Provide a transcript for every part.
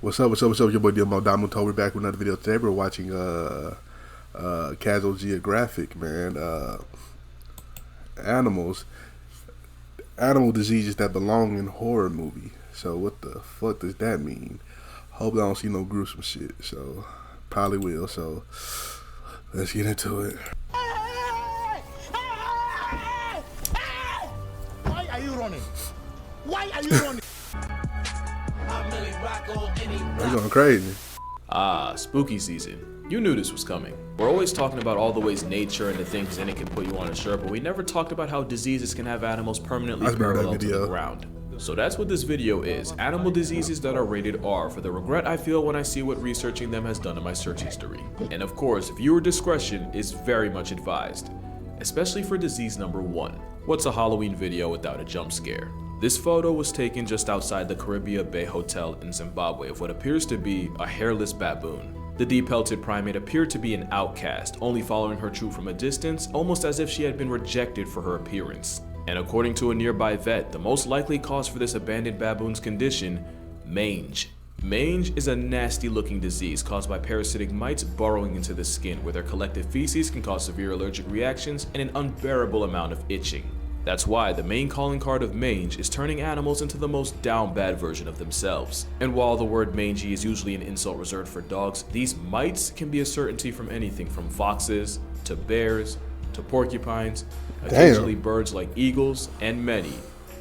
What's up? What's up? What's up? Your boy Domuto. We're back with another video today. We're watching Casual Geographic, man. Animals, animal diseases that belong in horror movie. So what the fuck does that mean? Hope I don't see no gruesome shit. So probably will. So let's get into it. Why are you running? Why are you running? They're going crazy. Spooky season. You knew this was coming. We're always talking about all the ways nature and the things in it can put you on a shirt, but we never talked about how diseases can have animals permanently parallel to the ground. So that's what this video is, animal diseases that are rated R, for the regret I feel when I see what researching them has done in my search history. And of course, viewer discretion is very much advised, especially for disease number 1. What's a Halloween video without a jump scare? This photo was taken just outside the Caribbean Bay Hotel in Zimbabwe of what appears to be a hairless baboon. The depelted primate appeared to be an outcast, only following her troop from a distance, almost as if she had been rejected for her appearance. And according to a nearby vet, the most likely cause for this abandoned baboon's condition, mange. Mange is a nasty looking disease caused by parasitic mites burrowing into the skin, where their collective feces can cause severe allergic reactions and an unbearable amount of itching. That's why the main calling card of mange is turning animals into the most down bad version of themselves. And while the word mangy is usually an insult reserved for dogs, these mites can be a certainty from anything from foxes, to bears, to porcupines, occasionally birds like eagles, and many,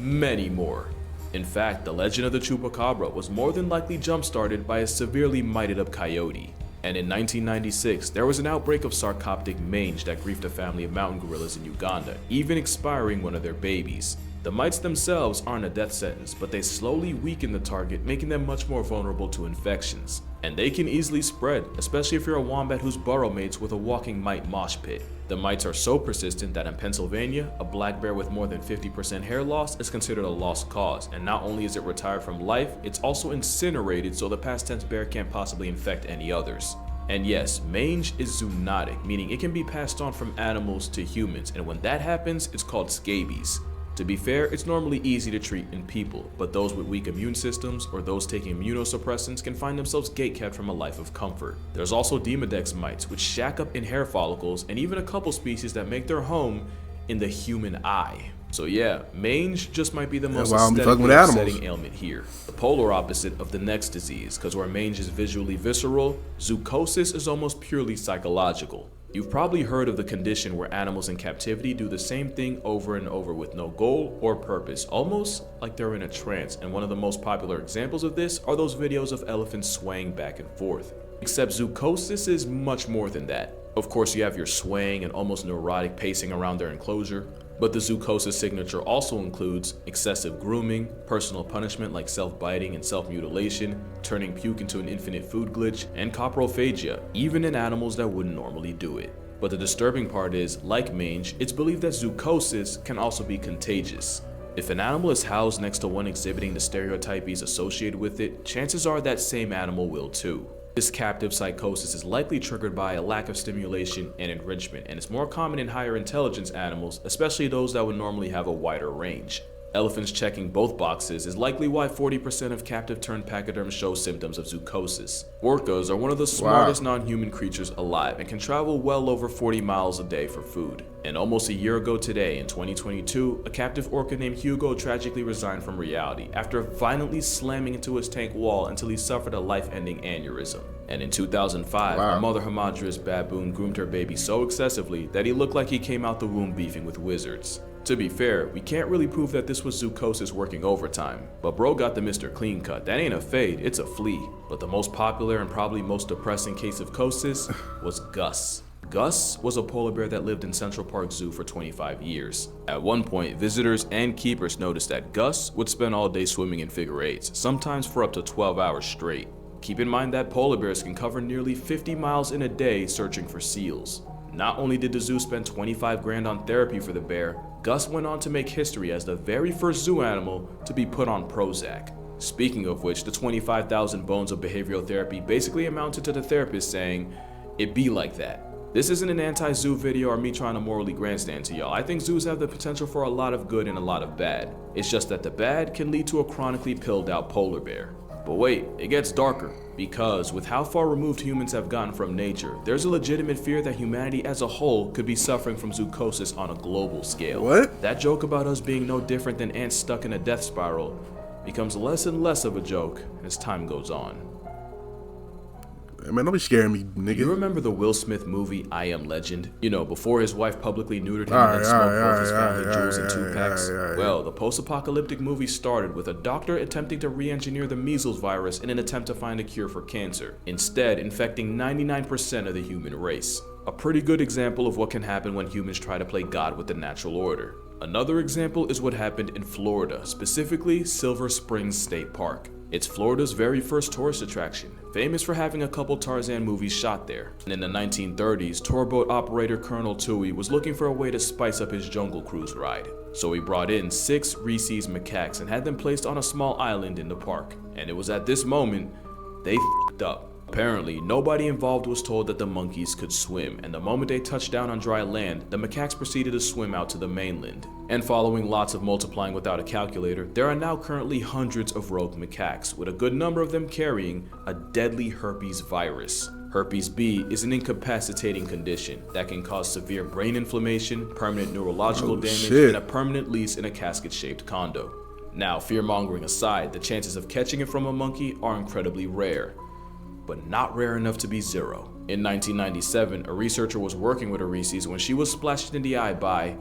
many more. In fact, the legend of the chupacabra was more than likely jump-started by a severely mited up coyote. And in 1996, there was an outbreak of sarcoptic mange that griefed a family of mountain gorillas in Uganda, even expiring one of their babies. The mites themselves aren't a death sentence, but they slowly weaken the target, making them much more vulnerable to infections. And they can easily spread, especially if you're a wombat whose burrow mates with a walking mite mosh pit. The mites are so persistent that in Pennsylvania, a black bear with more than 50% hair loss is considered a lost cause, and not only is it retired from life, it's also incinerated so the past tense bear can't possibly infect any others. And yes, mange is zoonotic, meaning it can be passed on from animals to humans, and when that happens, it's called scabies. To be fair, it's normally easy to treat in people, but those with weak immune systems or those taking immunosuppressants can find themselves gatekept from a life of comfort. There's also Demodex mites, which shack up in hair follicles, and even a couple species that make their home in the human eye. So yeah, mange just might be the most aesthetically upsetting ailment here. The polar opposite of the next disease, because where mange is visually visceral, zoochosis is almost purely psychological. You've probably heard of the condition where animals in captivity do the same thing over and over with no goal or purpose, almost like they're in a trance, and one of the most popular examples of this are those videos of elephants swaying back and forth. Except zoochosis is much more than that. Of course, you have your swaying and almost neurotic pacing around their enclosure, but the zoochosis signature also includes excessive grooming, personal punishment like self-biting and self-mutilation, turning puke into an infinite food glitch, and coprophagia, even in animals that wouldn't normally do it. But the disturbing part is, like mange, it's believed that zoochosis can also be contagious. If an animal is housed next to one exhibiting the stereotypes associated with it, chances are that same animal will too. This captive psychosis is likely triggered by a lack of stimulation and enrichment, and it's more common in higher intelligence animals, especially those that would normally have a wider range. Elephants checking both boxes is likely why 40% of captive-turned pachyderms show symptoms of zoochosis. Orcas are one of the smartest non-human creatures alive and can travel well over 40 miles a day for food. And almost a year ago today, in 2022, a captive orca named Hugo tragically resigned from reality after violently slamming into his tank wall until he suffered a life-ending aneurysm. And in 2005, a mother hamadryas baboon groomed her baby so excessively that he looked like he came out the womb beefing with wizards. To be fair, we can't really prove that this was zoochosis working overtime, but bro got the Mr. Clean Cut. That ain't a fade, it's a flea. But the most popular and probably most depressing case of chosis was Gus. Gus was a polar bear that lived in Central Park Zoo for 25 years. At one point, visitors and keepers noticed that Gus would spend all day swimming in figure eights, sometimes for up to 12 hours straight. Keep in mind that polar bears can cover nearly 50 miles in a day searching for seals. Not only did the zoo spend 25 grand on therapy for the bear, Gus went on to make history as the very first zoo animal to be put on Prozac. Speaking of which, the 25,000 bones of behavioral therapy basically amounted to the therapist saying, "It be like that." This isn't an anti-zoo video or me trying to morally grandstand to y'all. I think zoos have the potential for a lot of good and a lot of bad. It's just that the bad can lead to a chronically pilled out polar bear. But wait, it gets darker. Because with how far removed humans have gotten from nature, there's a legitimate fear that humanity as a whole could be suffering from zoochosis on a global scale. What? That joke about us being no different than ants stuck in a death spiral becomes less and less of a joke as time goes on. Man, don't be scaring me, nigga. You remember the Will Smith movie I Am Legend? You know, before his wife publicly neutered him and then smoked both his family jewels in 2 packs? Well, the post-apocalyptic movie started with a doctor attempting to re-engineer the measles virus in an attempt to find a cure for cancer, instead infecting 99% of the human race. A pretty good example of what can happen when humans try to play God with the natural order. Another example is what happened in Florida, specifically Silver Springs State Park. It's Florida's very first tourist attraction, famous for having a couple Tarzan movies shot there. And in the 1930s, tourboat operator Colonel Toohey was looking for a way to spice up his jungle cruise ride. So he brought in 6 rhesus macaques and had them placed on a small island in the park. And it was at this moment, they f***ed up. Apparently, nobody involved was told that the monkeys could swim, and the moment they touched down on dry land, the macaques proceeded to swim out to the mainland. And following lots of multiplying without a calculator, there are now currently hundreds of rogue macaques, with a good number of them carrying a deadly herpes virus. Herpes B is an incapacitating condition that can cause severe brain inflammation, permanent neurological damage, and a permanent lease in a casket-shaped condo. Now, fear-mongering aside, the chances of catching it from a monkey are incredibly rare, but not rare enough to be zero. In 1997, a researcher was working with a rhesus when she was splashed in the eye by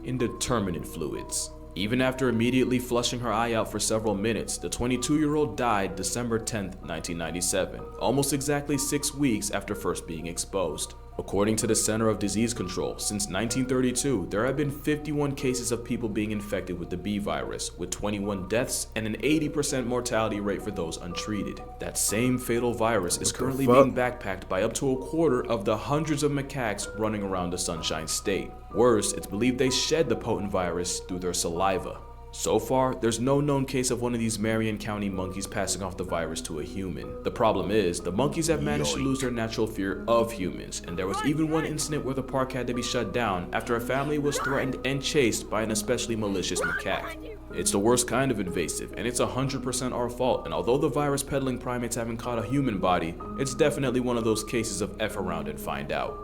indeterminate fluids. Even after immediately flushing her eye out for several minutes, the 22-year-old died December 10, 1997, almost exactly 6 weeks after first being exposed. According to the Center of Disease Control, since 1932, there have been 51 cases of people being infected with the B virus, with 21 deaths and an 80% mortality rate for those untreated. That same fatal virus is currently being backpacked by up to a quarter of the hundreds of macaques running around the Sunshine State. Worse, it's believed they shed the potent virus through their saliva. So far, there's no known case of one of these Marion County monkeys passing off the virus to a human. The problem is, the monkeys have managed to lose their natural fear of humans, and there was even one incident where the park had to be shut down after a family was threatened and chased by an especially malicious macaque. It's the worst kind of invasive, and it's 100% our fault, and although the virus peddling primates haven't caught a human body, it's definitely one of those cases of F around and find out.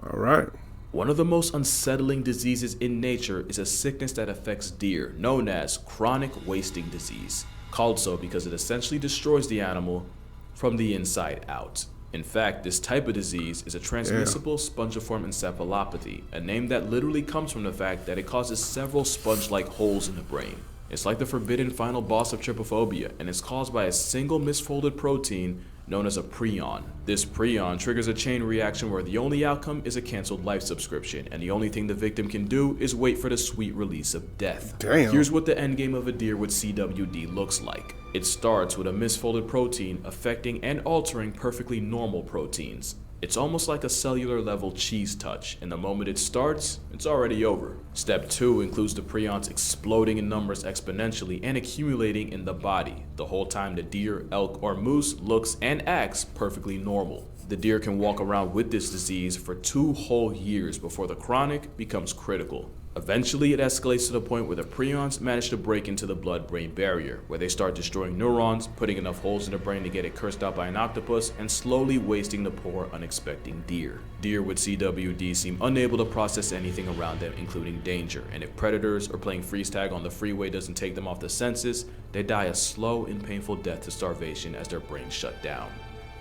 Alright. One of the most unsettling diseases in nature is a sickness that affects deer, known as chronic wasting disease, called so because it essentially destroys the animal from the inside out. In fact, this type of disease is a transmissible spongiform encephalopathy, a name that literally comes from the fact that it causes several sponge-like holes in the brain. It's like the forbidden final boss of trypophobia, and it's caused by a single misfolded protein known as a prion. This prion triggers a chain reaction where the only outcome is a canceled life subscription, and the only thing the victim can do is wait for the sweet release of death. Damn. Here's what the endgame of a deer with CWD looks like. It starts with a misfolded protein affecting and altering perfectly normal proteins. It's almost like a cellular level cheese touch, and the moment it starts, it's already over. Step 2 includes the prions exploding in numbers exponentially and accumulating in the body, the whole time the deer, elk, or moose looks and acts perfectly normal. The deer can walk around with this disease for 2 whole years before the chronic becomes critical. Eventually, it escalates to the point where the prions manage to break into the blood-brain barrier, where they start destroying neurons, putting enough holes in the brain to get it cursed out by an octopus, and slowly wasting the poor, unexpecting deer. Deer with CWD seem unable to process anything around them, including danger, and if predators or playing freeze tag on the freeway doesn't take them off the senses, they die a slow and painful death to starvation as their brains shut down.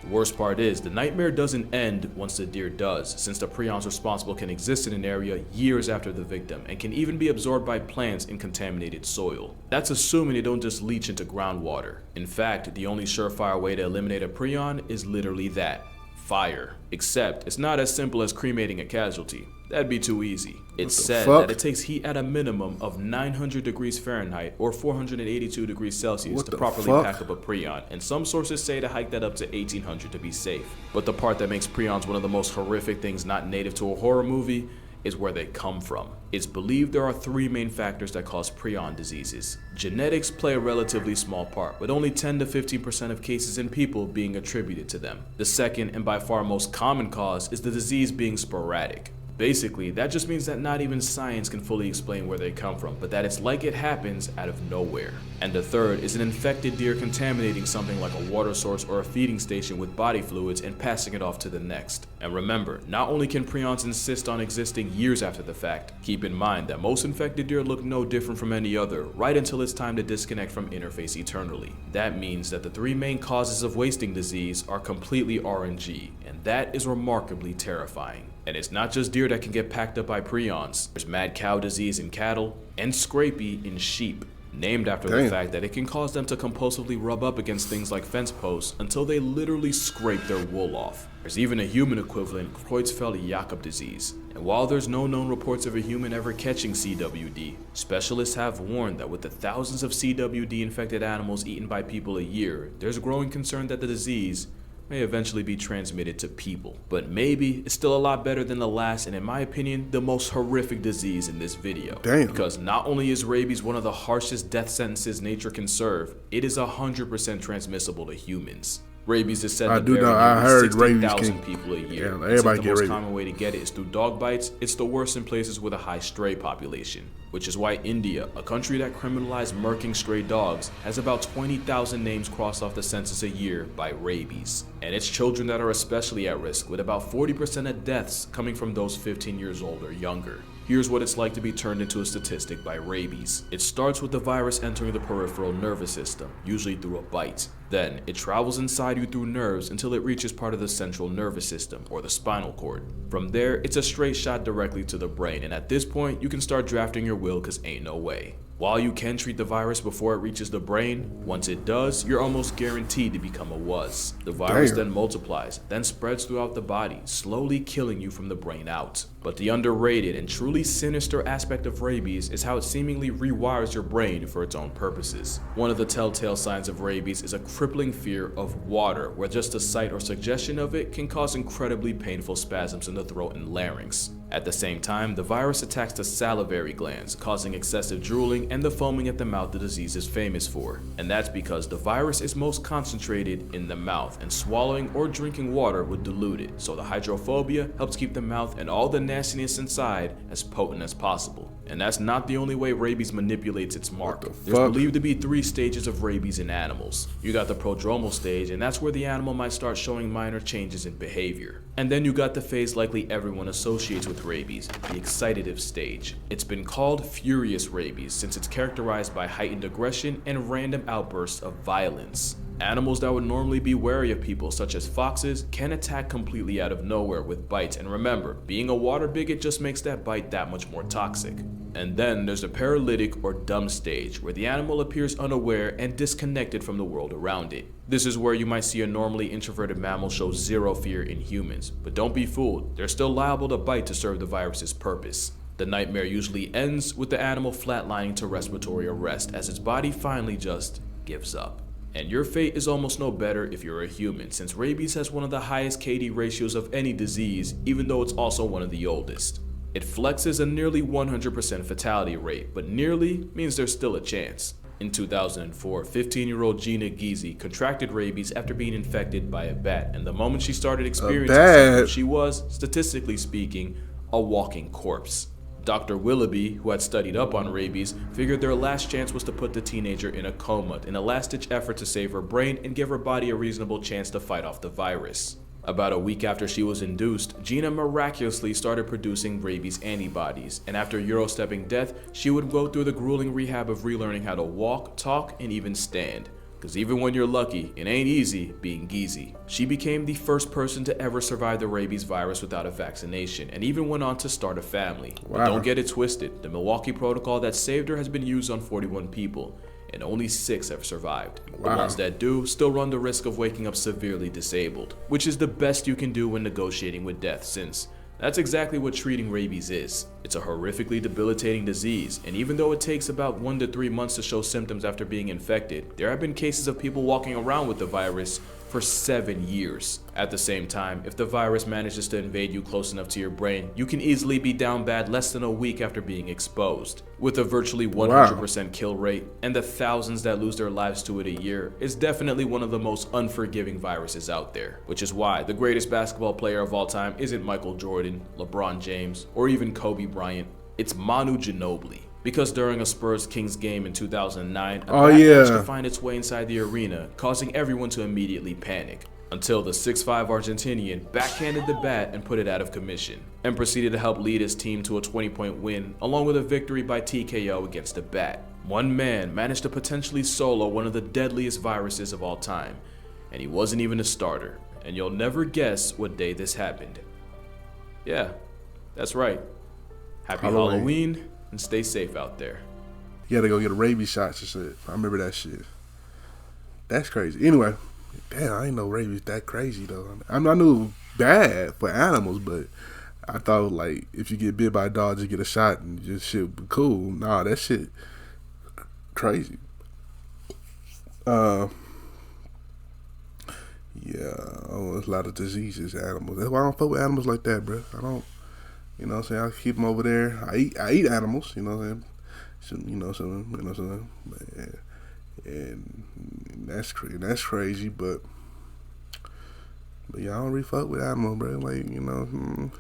The worst part is, the nightmare doesn't end once the deer does, since the prions responsible can exist in an area years after the victim and can even be absorbed by plants in contaminated soil. That's assuming they don't just leach into groundwater. In fact, the only surefire way to eliminate a prion is literally that: fire. Except, it's not as simple as cremating a casualty. That'd be too easy. It's said that it takes heat at a minimum of 900 degrees Fahrenheit or 482 degrees Celsius to properly pack up a prion, and some sources say to hike that up to 1800 to be safe. But the part that makes prions one of the most horrific things not native to a horror movie is where they come from. It's believed there are 3 main factors that cause prion diseases. Genetics play a relatively small part, with only 10 to 15% of cases in people being attributed to them. The second and by far most common cause is the disease being sporadic. Basically, that just means that not even science can fully explain where they come from, but that it's like it happens out of nowhere. And the third is an infected deer contaminating something like a water source or a feeding station with body fluids and passing it off to the next. And remember, not only can prions insist on existing years after the fact, keep in mind that most infected deer look no different from any other right until it's time to disconnect from interface eternally. That means that the three main causes of wasting disease are completely RNG, and that is remarkably terrifying. And it's not just deer that can get packed up by prions. There's mad cow disease in cattle and scrapie in sheep, named after the fact that it can cause them to compulsively rub up against things like fence posts until they literally scrape their wool off. There's even a human equivalent, Creutzfeldt-Jakob disease. And while there's no known reports of a human ever catching CWD, specialists have warned that with the thousands of CWD infected animals eaten by people a year, there's growing concern that the disease may eventually be transmitted to people. But maybe it's still a lot better than the last and, in my opinion, the most horrific disease in this video. Because not only is rabies one of the harshest death sentences nature can serve, it is 100% transmissible to humans. Rabies is said to bury nearly 60,000 people a year. Since the most common way to get it is through dog bites, it's the worst in places with a high stray population. Which is why India, a country that criminalized murking stray dogs, has about 20,000 names crossed off the census a year by rabies. And it's children that are especially at risk, with about 40% of deaths coming from those 15 years old or younger. Here's what it's like to be turned into a statistic by rabies. It starts with the virus entering the peripheral nervous system, usually through a bite. Then, it travels inside you through nerves until it reaches part of the central nervous system, or the spinal cord. From there, it's a straight shot directly to the brain, and at this point, you can start drafting your will cause ain't no way. While you can treat the virus before it reaches the brain, once it does, you're almost guaranteed to become a WUS. The virus then multiplies, then spreads throughout the body, slowly killing you from the brain out. But the underrated and truly sinister aspect of rabies is how it seemingly rewires your brain for its own purposes. One of the telltale signs of rabies is a crippling fear of water, where just a sight or suggestion of it can cause incredibly painful spasms in the throat and larynx. At the same time, the virus attacks the salivary glands, causing excessive drooling and the foaming at the mouth the disease is famous for. And that's because the virus is most concentrated in the mouth, and swallowing or drinking water would dilute it, so the hydrophobia helps keep the mouth and all the nastiness inside as potent as possible. And that's not the only way rabies manipulates its mark. There's believed to be 3 stages of rabies in animals. You got the prodromal stage, and that's where the animal might start showing minor changes in behavior. And then you got the phase likely everyone associates with rabies, the excitative stage. It's been called furious rabies since it's characterized by heightened aggression and random outbursts of violence. Animals that would normally be wary of people, such as foxes, can attack completely out of nowhere with bites, and remember, being a water bigot just makes that bite that much more toxic. And then there's the paralytic or dumb stage, where the animal appears unaware and disconnected from the world around it. This is where you might see a normally introverted mammal show zero fear in humans, but don't be fooled, they're still liable to bite to serve the virus's purpose. The nightmare usually ends with the animal flatlining to respiratory arrest as its body finally just gives up. And your fate is almost no better if you're a human, since rabies has one of the highest KD ratios of any disease, even though it's also one of the oldest. It flexes a nearly 100% fatality rate, but nearly means there's still a chance. In 2004, 15-year-old Gina Giese contracted rabies after being infected by a bat, and the moment she started experiencing symptoms, she was, statistically speaking, a walking corpse. Dr. Willoughby, who had studied up on rabies, figured their last chance was to put the teenager in a coma in a last-ditch effort to save her brain and give her body a reasonable chance to fight off the virus. About a week after she was induced, Gina miraculously started producing rabies antibodies, and after Euro-stepping death, she would go through the grueling rehab of relearning how to walk, talk, and even stand. Cause even when you're lucky, it ain't easy being Giese. She became the first person to ever survive the rabies virus without a vaccination, and even went on to start a family. Wow. But don't get it twisted, the Milwaukee protocol that saved her has been used on 41 people, and only 6 have survived. Wow. The ones that do still run the risk of waking up severely disabled, which is the best you can do when negotiating with death, since that's exactly what treating rabies is. It's a horrifically debilitating disease, and even though it takes about 1 to 3 months to show symptoms after being infected, there have been cases of people walking around with the virus for 7 years. At the same time, if the virus manages to invade you close enough to your brain, you can easily be down bad less than a week after being exposed. With a virtually 100% kill rate and the thousands that lose their lives to it a year, it's definitely one of the most unforgiving viruses out there. Which is why the greatest basketball player of all time isn't Michael Jordan, LeBron James, or even Kobe Bryant. It's Manu Ginobili. Because during a Spurs-Kings game in 2009, a bat managed to find its way inside the arena, causing everyone to immediately panic. Until the 6'5" Argentinian backhanded the bat and put it out of commission, and proceeded to help lead his team to a 20-point win, along with a victory by TKO against the bat. One man managed to potentially solo one of the deadliest viruses of all time, and he wasn't even a starter. And you'll never guess what day this happened. Yeah, that's right. Happy Halloween, and stay safe out there. You gotta go get a rabies shots and shit. I remember that shit. That's crazy. Anyway, damn, I ain't know rabies that crazy though. I knew it was bad for animals, but I thought like if you get bit by a dog, just get a shot and just shit be cool. Nah, that shit crazy. Yeah, there's a lot of diseases, animals. That's why I don't fuck with animals like that, bro. I don't. You know what I'm saying? I keep them over there. I eat animals, you know what I'm saying? And that's crazy, but yeah, I don't really fuck with animals, bro. Like, you know,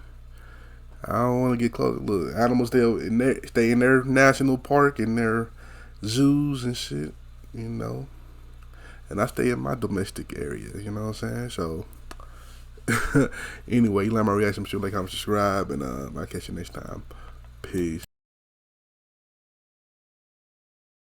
I don't want to get close. Look, animals stay in their national park, in their zoos and shit, you know. And I stay in my domestic area, you know what I'm saying? So anyway, you like my reaction, make sure you like, comment, subscribe, and I'll catch you next time. Peace.